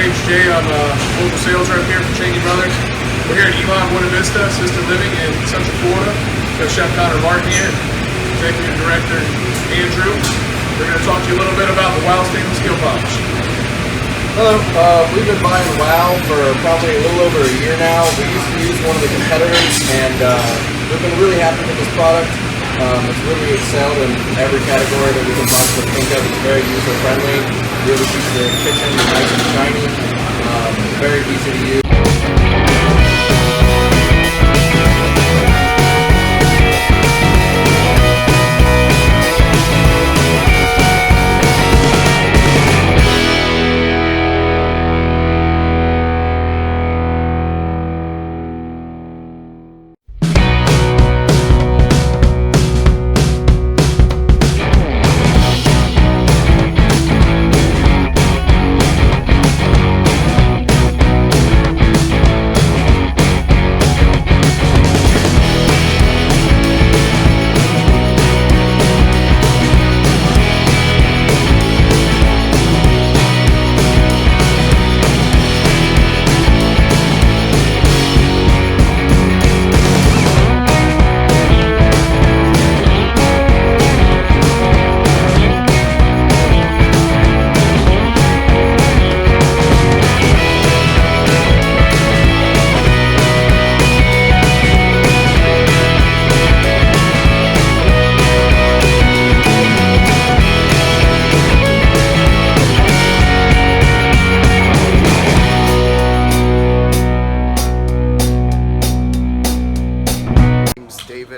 name's Jay. I'm a local sales rep here for Cheney Brothers. We're here at Elon Buena Vista Assisted Living in Central Florida. Got Chef Connor Martin here, Executive Director Andrew. We're going to talk to you a little bit about the WOW stainless steel polish. Hello, we've been buying WOW for probably a little over a year now. We used to use one of the competitors, and we've been really happy with this product. It's really excelled in every category that we can possibly think of. It's very user-friendly, really keeps the kitchen nice and shiny, very easy to use.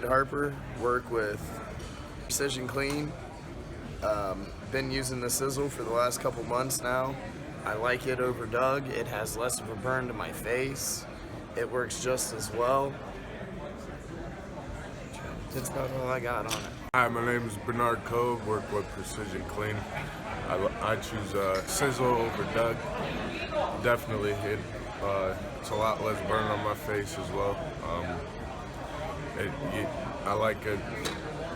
Harper, work with Precision Clean. Been using the sizzle for the last couple months now. I like it over Doug. It has less of a burn to my face. It works just as well. That's about all I got on it. Hi, my name is Bernard Cove, work with Precision Clean. I choose sizzle over Doug. Definitely, it's a lot less burn on my face as well. I like it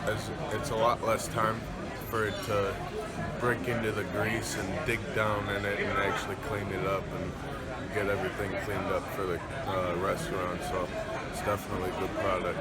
as it's a lot less time for it to break into the grease and dig down in it and actually clean it up and get everything cleaned up for the restaurant. So it's definitely a good product.